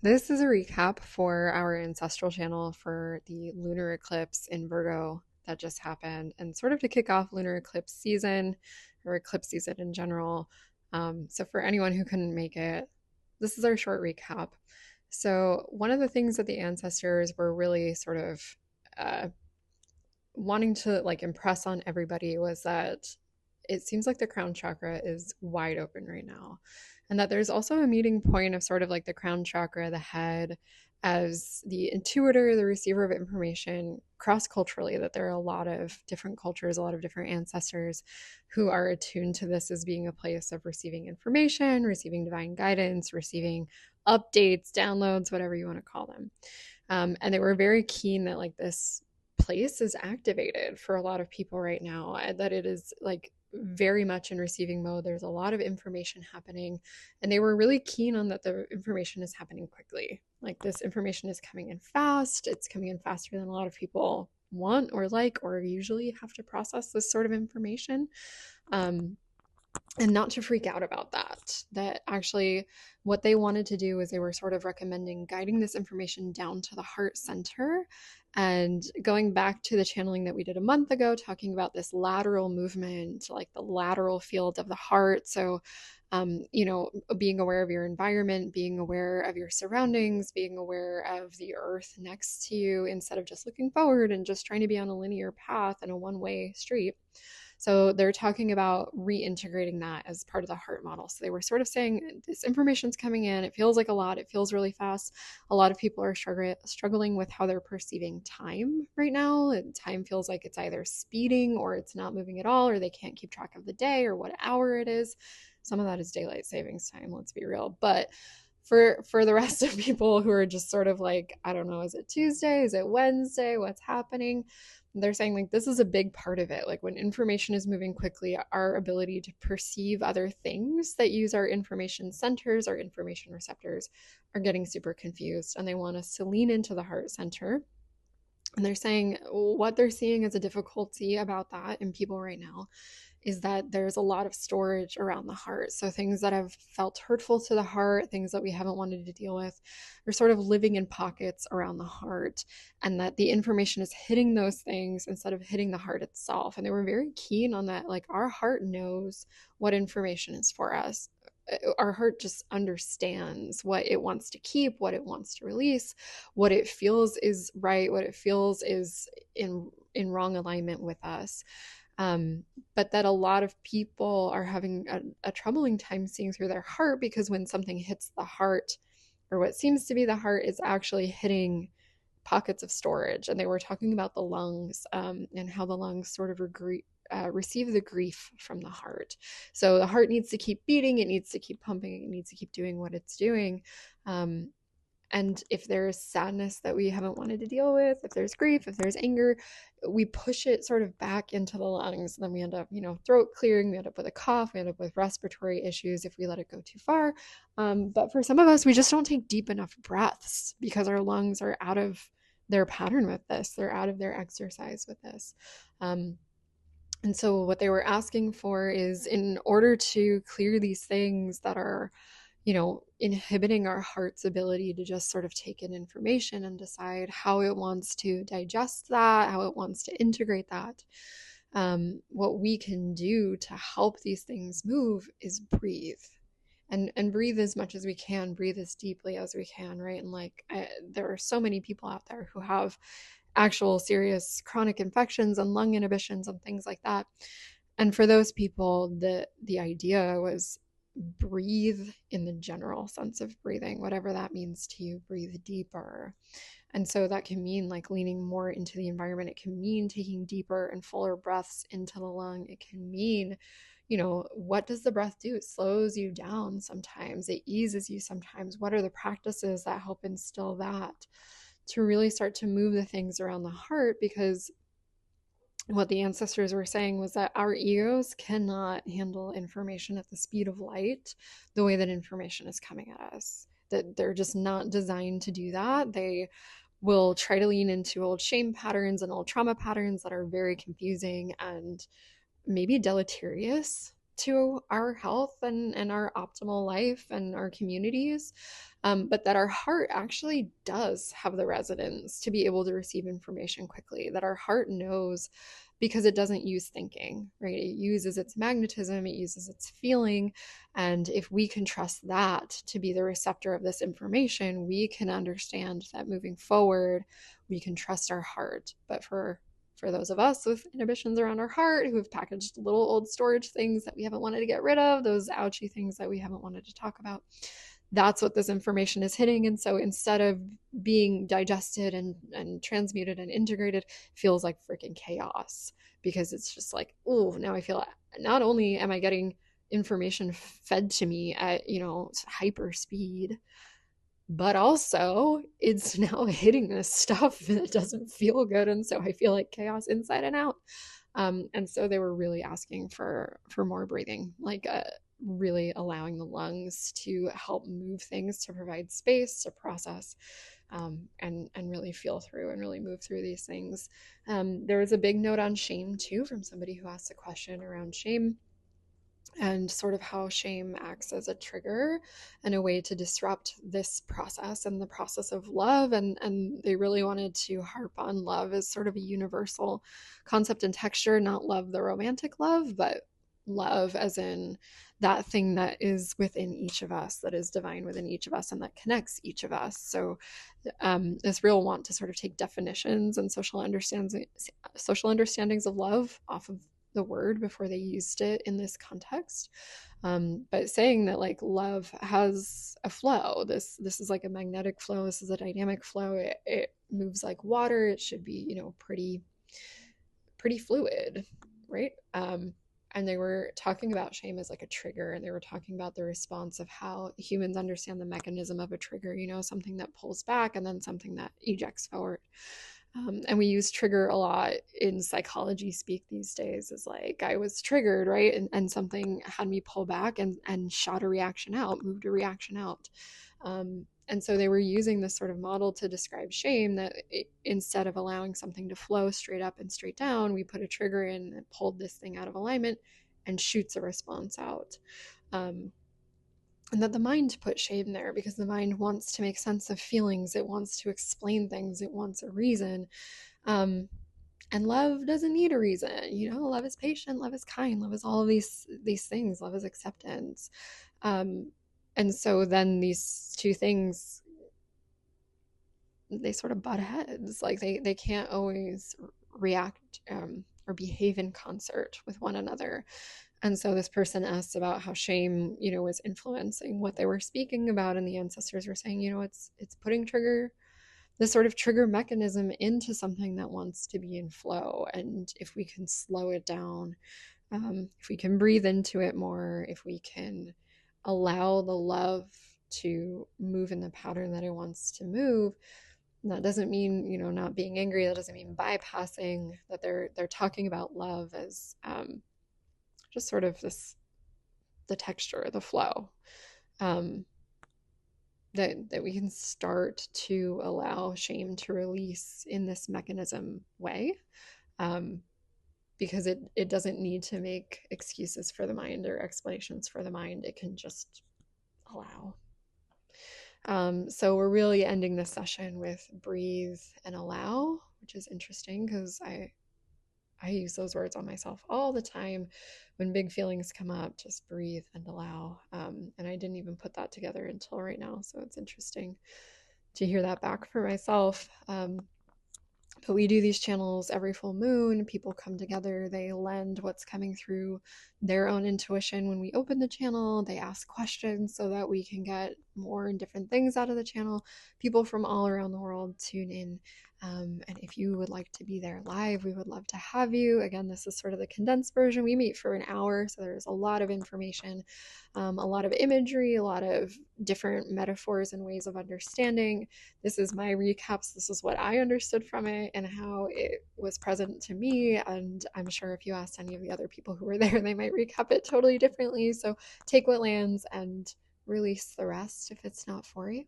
This is a recap for our Ancestral channel for the lunar eclipse in Virgo that just happened, and sort of to kick off lunar eclipse season or eclipse season in general. So, for anyone who couldn't make it, this is our short recap. So, one of the things that the ancestors were really sort of uh, wanting to like impress on everybody was that it seems like the crown chakra is wide open right now. And that there's also a meeting point of sort of like the crown chakra, the head, as the intuitor, the receiver of information cross culturally, that there are a lot of different cultures, a lot of different ancestors who are attuned to this as being a place of receiving information, receiving divine guidance, receiving updates, downloads, whatever you want to call them. And they were very keen that like this place is activated for a lot of people right now, that it is like very much in receiving mode. There's a lot of information happening, and they were really keen on that the information is happening quickly. Like this information is coming in fast. It's coming in faster than a lot of people want or like or usually have to process this sort of information. Um, and not to freak out about that. That actually, what they wanted to do is they were sort of recommending guiding this information down to the heart center and going back to the channeling that we did a month ago, talking about this lateral movement, like the lateral field of the heart. So, being aware of your environment, being aware of your surroundings, being aware of the earth next to you instead of just looking forward and just trying to be on a linear path and a one-way street. So they're talking about reintegrating that as part of the heart model. So they were sort of saying this information's coming in. It feels like a lot. It feels really fast. A lot of people are struggling with how they're perceiving time right now. And time feels like it's either speeding or it's not moving at all, or they can't keep track of the day or what hour it is. Some of that is daylight savings time, let's be real. But for the rest of people who are just sort of like, I don't know, is it Tuesday? Is it Wednesday? What's happening? They're saying like this is a big part of it. Like when information is moving quickly, our ability to perceive other things that use our information centers, our information receptors, are getting super confused, and they want us to lean into the heart center. And they're saying what they're seeing as a difficulty about that in people right now is that there's a lot of storage around the heart. So things that have felt hurtful to the heart, things that we haven't wanted to deal with, are sort of living in pockets around the heart, and that the information is hitting those things instead of hitting the heart itself. And they were very keen on that. Like our heart knows what information is for us. Our heart just understands what it wants to keep, what it wants to release, what it feels is right, what it feels is in wrong alignment with us. But that a lot of people are having a troubling time seeing through their heart, because when something hits the heart, or what seems to be the heart, is actually hitting pockets of storage. And they were talking about the lungs, and how the lungs sort of receive the grief from the heart. So the heart needs to keep beating, it needs to keep pumping, it needs to keep doing what it's doing. Um, and if there's sadness that we haven't wanted to deal with, if there's grief, if there's anger, we push it sort of back into the lungs. And then we end up, throat clearing, we end up with a cough, we end up with respiratory issues if we let it go too far. But for some of us, we just don't take deep enough breaths because our lungs are out of their pattern with this, they're out of their exercise with this. And so, what they were asking for is, in order to clear these things that are, inhibiting our heart's ability to just sort of take in information and decide how it wants to digest that, how it wants to integrate that. What we can do to help these things move is breathe. And breathe as much as we can, breathe as deeply as we can, right? And like, there are so many people out there who have actual serious chronic infections and lung inhibitions and things like that. And for those people, the idea was breathe in the general sense of breathing, whatever that means to you, breathe deeper. And so that can mean like leaning more into the environment. It can mean taking deeper and fuller breaths into the lung. It can mean, what does the breath do? It slows you down sometimes, it eases you sometimes. What are the practices that help instill that to really start to move the things around the heart? Because what the ancestors were saying was that our egos cannot handle information at the speed of light the way that information is coming at us. That they're just not designed to do that. They will try to lean into old shame patterns and old trauma patterns that are very confusing and maybe deleterious to our health and our optimal life and our communities, but that our heart actually does have the resonance to be able to receive information quickly, that our heart knows because it doesn't use thinking, right? It uses its magnetism, it uses its feeling. And if we can trust that to be the receptor of this information, we can understand that moving forward, we can trust our heart. But for those of us with inhibitions around our heart who have packaged little old storage things that we haven't wanted to get rid of, those ouchy things that we haven't wanted to talk about, that's what this information is hitting. And so instead of being digested and transmuted and integrated, feels like freaking chaos, because it's just like, oh, now I feel not only am I getting information fed to me at, hyper speed, but also it's now hitting this stuff that doesn't feel good. And so I feel like chaos inside and out. And so they were really asking for more breathing, like really allowing the lungs to help move things, to provide space to process, and really feel through and really move through these things. There was a big note on shame too from somebody who asked a question around shame and sort of how shame acts as a trigger and a way to disrupt this process and the process of love. And they really wanted to harp on love as sort of a universal concept and texture, not love the romantic love, but love as in that thing that is within each of us, that is divine within each of us, and that connects each of us. So this real want to sort of take definitions and social understandings of love off of the word before they used it in this context, but saying that like love has a flow. This is like a magnetic flow. This is a dynamic flow. It moves like water. It should be pretty fluid, right? And they were talking about shame as like a trigger, and they were talking about the response of how humans understand the mechanism of a trigger, something that pulls back and then something that ejects forward. And we use trigger a lot in psychology speak these days, is like I was triggered, right? And something had me pull back and shot a reaction out, moved a reaction out. And so they were using this sort of model to describe shame, that instead of allowing something to flow straight up and straight down, we put a trigger in and pulled this thing out of alignment and shoots a response out. And that the mind put shame there because the mind wants to make sense of feelings. It wants to explain things. It wants a reason. And love doesn't need a reason. Love is patient. Love is kind. Love is all of these things. Love is acceptance. And so then these two things, they sort of butt heads. Like they can't always react or behave in concert with one another. And so this person asked about how shame, was influencing what they were speaking about. And the ancestors were saying, it's putting this sort of trigger mechanism into something that wants to be in flow. And if we can slow it down, if we can breathe into it more, if we can allow the love to move in the pattern that it wants to move, that doesn't mean, not being angry. That doesn't mean bypassing, that they're talking about love as just sort of the texture, the flow, that we can start to allow shame to release in this mechanism way, because it doesn't need to make excuses for the mind or explanations for the mind. It can just allow. So we're really ending this session with breathe and allow, which is interesting because I use those words on myself all the time when big feelings come up. Just breathe and allow. And I didn't even put that together until right now. So it's interesting to hear that back for myself. But we do these channels every full moon. People come together. They lend what's coming through their own intuition when we open the channel. They ask questions so that we can get more and different things out of the channel. People from all around the world tune in. And if you would like to be there live, we would love to have you. Again, this is sort of the condensed version. We meet for an hour, so there's a lot of information, a lot of imagery, a lot of different metaphors and ways of understanding. This is my recaps. This is what I understood from it and how it was present to me. And I'm sure if you asked any of the other people who were there, they might recap it totally differently. So take what lands and release the rest if it's not for you.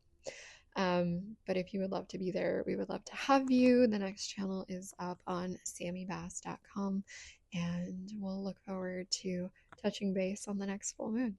But if you would love to be there, we would love to have you. The next channel is up on sammybass.com, and we'll look forward to touching base on the next full moon.